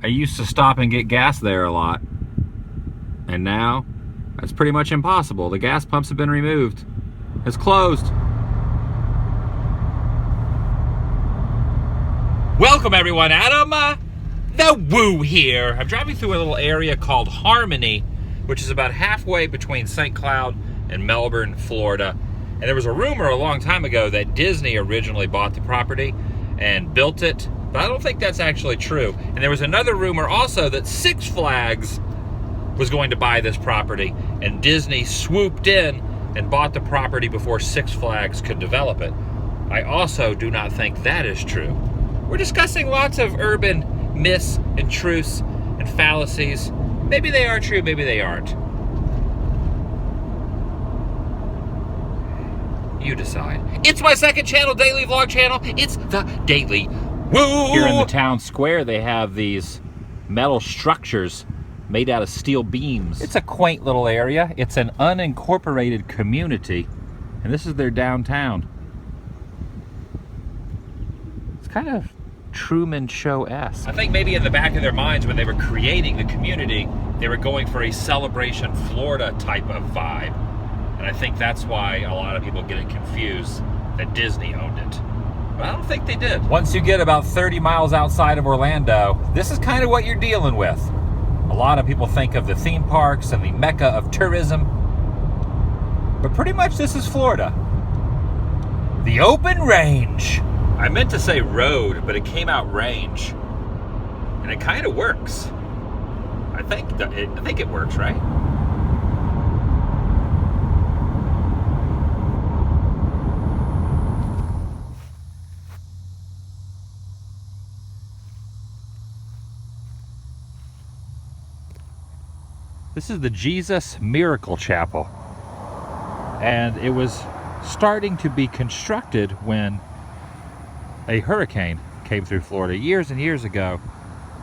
I used to stop and get gas there a lot. And now, that's pretty much impossible. The gas pumps have been removed. It's closed. Welcome everyone, Adam, the Woo here. I'm driving through a little area called Harmony, which is about halfway between St. Cloud and Melbourne, Florida. And there was a rumor a long time ago that Disney originally bought the property and built it, but I don't think that's actually true. And there was another rumor also that Six Flags was going to buy this property, and Disney swooped in and bought the property before Six Flags could develop it. I also do not think that is true. We're discussing lots of urban myths and truths and fallacies. Maybe they are true, maybe they aren't. You decide. It's my second channel, daily vlog channel. It's the Daily Woo. Here in the town square, they have these metal structures made out of steel beams. It's a quaint little area. It's an unincorporated community, and this is their downtown. It's kind of Truman Show-esque. I think maybe in the back of their minds when they were creating the community, they were going for a Celebration Florida type of vibe. And I think that's why a lot of people get it confused that Disney owned it. But I don't think they did. Once you get about 30 miles outside of Orlando, this is kind of what you're dealing with. A lot of people think of the theme parks and the mecca of tourism. But pretty much this is Florida. The open range. I meant to say road, but it came out range. And it kind of works. I think it works, right? This is the Jesus Miracle Chapel, and it was starting to be constructed when a hurricane came through Florida years and years ago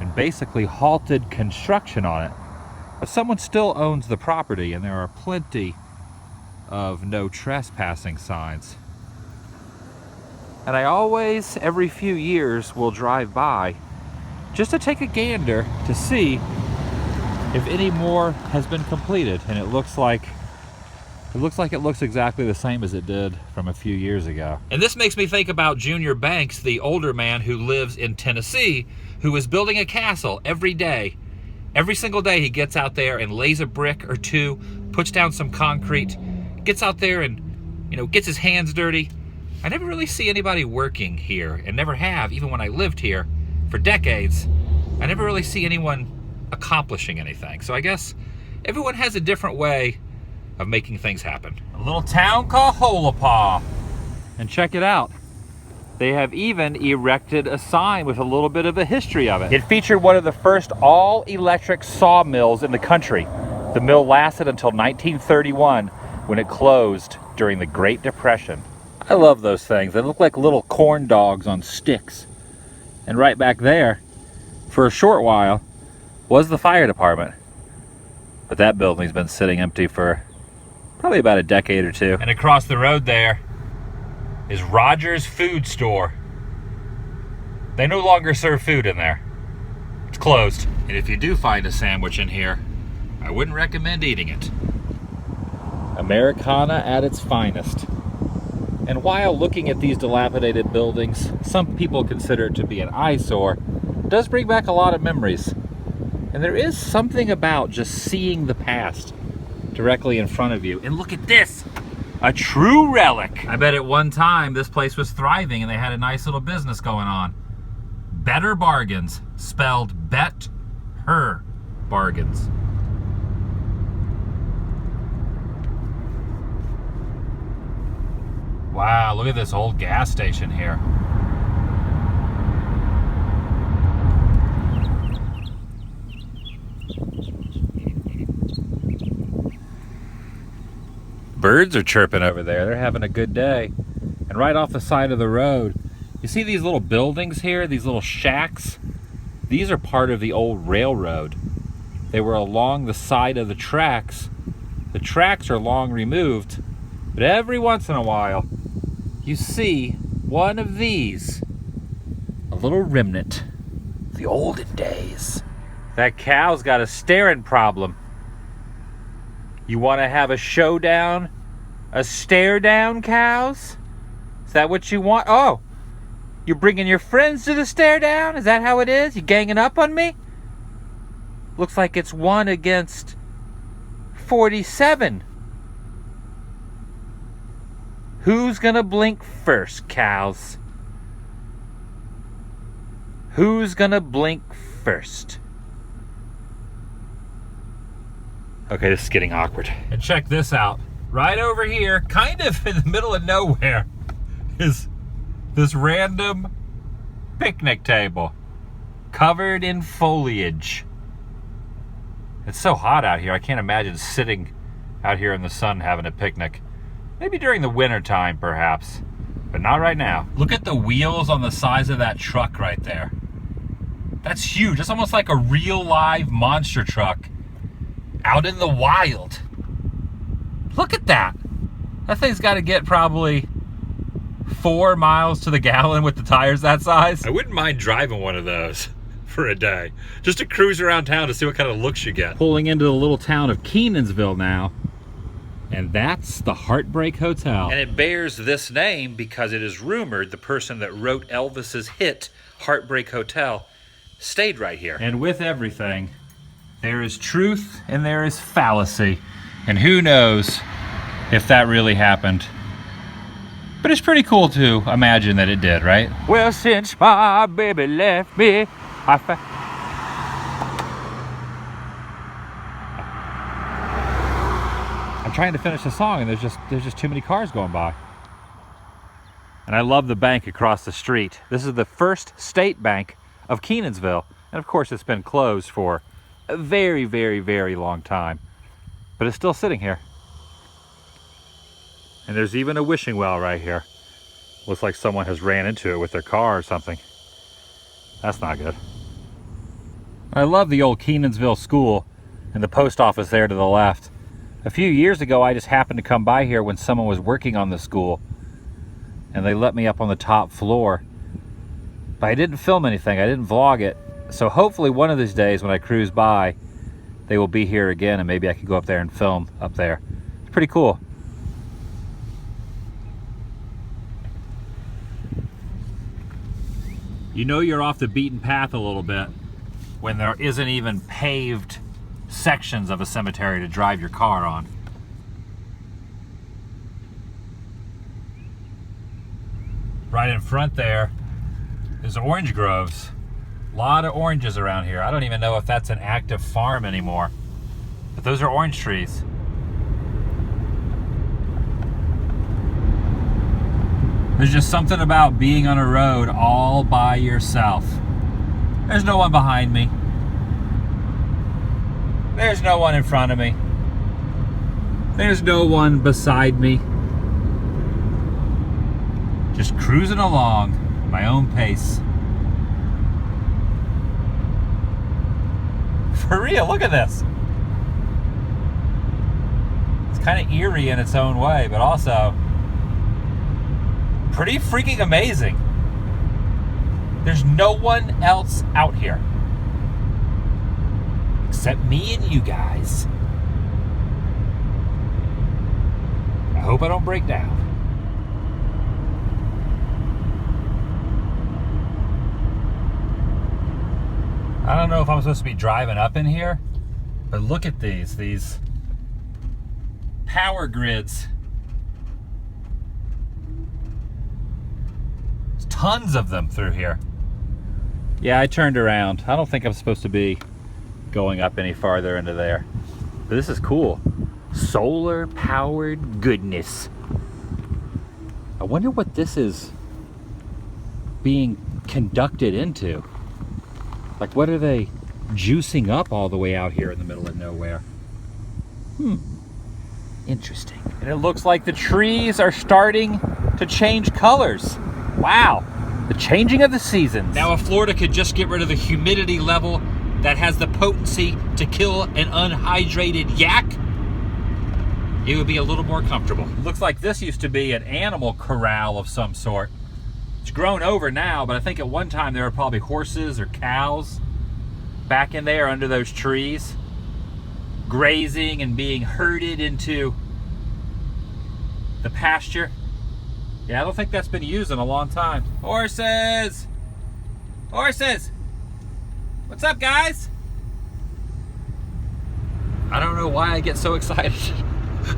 and basically halted construction on it. But someone still owns the property, and there are plenty of no trespassing signs. And I always, every few years, will drive by just to take a gander to see if any more has been completed, and it looks like it looks exactly the same as it did from a few years ago. And this makes me think about Junior Banks, the older man who lives in Tennessee, who is building a castle every day. Every single day he gets out there and lays a brick or two, puts down some concrete, gets out there and, gets his hands dirty. I never really see anybody working here, and never have, even when I lived here for decades. I never really see anyone accomplishing anything. So I guess everyone has a different way of making things happen. A little town called Holopaw. And check it out. They have even erected a sign with a little bit of a history of it. It featured one of the first all-electric sawmills in the country. The mill lasted until 1931 when it closed during the Great Depression. I love those things. They look like little corn dogs on sticks. And right back there, for a short while, was the fire department. But that building's been sitting empty for probably about a decade or two. And across the road there is Rogers Food Store. They no longer serve food in there. It's closed. And if you do find a sandwich in here, I wouldn't recommend eating it. Americana at its finest. And while looking at these dilapidated buildings, some people consider it to be an eyesore, it does bring back a lot of memories. And there is something about just seeing the past directly in front of you. And look at this, a true relic. I bet at one time this place was thriving and they had a nice little business going on. Better Bargains, spelled Bet-Her Bargains. Wow, look at this old gas station here. Birds are chirping over there. They're having a good day. And right off the side of the road, you see these little buildings here, these little shacks? These are part of the old railroad. They were along the side of the tracks. The tracks are long removed, but every once in a while, you see one of these, a little remnant The olden days. That cow's got a staring problem. You want to have a showdown? A stare down, cows? Is that what you want? Oh, you're bringing your friends to the stare down? Is that how it is? You ganging up on me? Looks like it's 1 against 47. Who's gonna blink first, cows? Who's gonna blink first? Okay, this is getting awkward. And check this out. Right over here, kind of in the middle of nowhere, is this random picnic table covered in foliage. It's so hot out here, I can't imagine sitting out here in the sun having a picnic. Maybe during the winter time, perhaps, but not right now. Look at the wheels on the size of that truck right there. That's huge. It's almost like a real live monster truck out in the wild. Look at that. That thing's got to get probably 4 miles to the gallon with the tires that size. I wouldn't mind driving one of those for a day, just to cruise around town to see what kind of looks you get. Pulling into the little town of Kenansville now. And that's the Heartbreak Hotel. And it bears this name because it is rumored the person that wrote Elvis's hit, Heartbreak Hotel, stayed right here. And with everything, there is truth and there is fallacy. And who knows if that really happened. But it's pretty cool to imagine that it did, right? Well, since my baby left me, I'm trying to finish the song and there's just too many cars going by. And I love the bank across the street. This is the First State Bank of Kenansville. And of course it's been closed for a very, very, very long time. But it's still sitting here. And there's even a wishing well right here. Looks like someone has ran into it with their car or something. That's not good. I love the old Kenansville school and the post office there to the left. A few years ago, I just happened to come by here when someone was working on the school. And they let me up on the top floor. But I didn't film anything, I didn't vlog it. So hopefully one of these days when I cruise by, they will be here again and maybe I can go up there and film up there. It's pretty cool. You know you're off the beaten path a little bit when there isn't even paved sections of a cemetery to drive your car on. Right in front there is orange groves. A lot of oranges around here. I don't even know if that's an active farm anymore, but those are orange trees. There's just something about being on a road all by yourself. There's no one behind me. There's no one in front of me. There's no one beside me. Just cruising along at my own pace. For real, look at this. It's kind of eerie in its own way, but also pretty freaking amazing. There's no one else out here except me and you guys. I hope I don't break down. I don't know if I'm supposed to be driving up in here, but look at these power grids. There's tons of them through here. Yeah, I turned around. I don't think I'm supposed to be going up any farther into there. But this is cool. Solar powered goodness. I wonder what this is being conducted into. Like, what are they juicing up all the way out here in the middle of nowhere? Interesting. And it looks like the trees are starting to change colors. Wow, the changing of the seasons. Now, if Florida could just get rid of the humidity level that has the potency to kill an unhydrated yak, it would be a little more comfortable. Looks like this used to be an animal corral of some sort. It's grown over now, but I think at one time there were probably horses or cows back in there under those trees, grazing and being herded into the pasture. Yeah, I don't think that's been used in a long time. Horses! Horses! What's up, guys? I don't know why I get so excited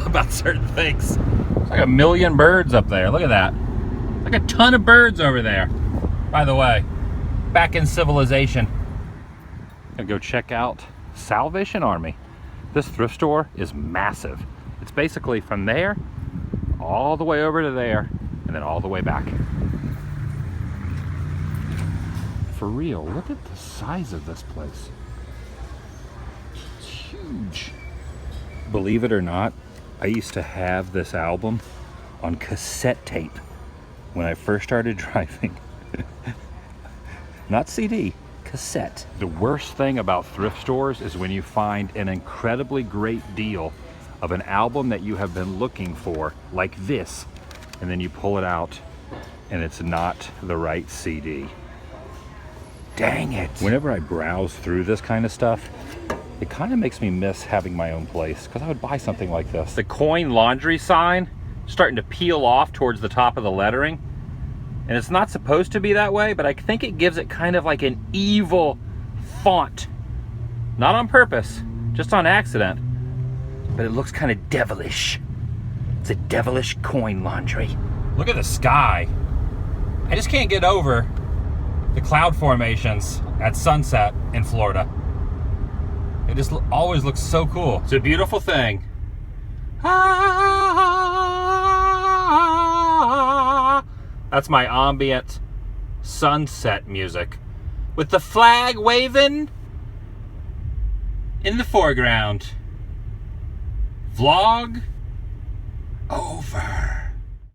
about certain things. There's like a million birds up there. Look at that. Like a ton of birds over there. By the way, back in civilization. Gonna go check out Salvation Army. This thrift store is massive. It's basically from there all the way over to there and then all the way back. For real, look at the size of this place. It's huge. Believe it or not, I used to have this album on cassette tape when I first started driving. Not CD, cassette. The worst thing about thrift stores is when you find an incredibly great deal of an album that you have been looking for, like this, and then you pull it out and it's not the right CD. Dang it. Whenever I browse through this kind of stuff, it kind of makes me miss having my own place, because I would buy something like this. The coin laundry sign starting to peel off towards the top of the lettering. And it's not supposed to be that way, but I think it gives it kind of like an evil font. Not on purpose, just on accident. But it looks kind of devilish. It's a devilish coin laundry. Look at the sky. I just can't get over the cloud formations at sunset in Florida. It just always looks so cool. It's a beautiful thing. That's my ambient sunset music with the flag waving in the foreground. Vlog over.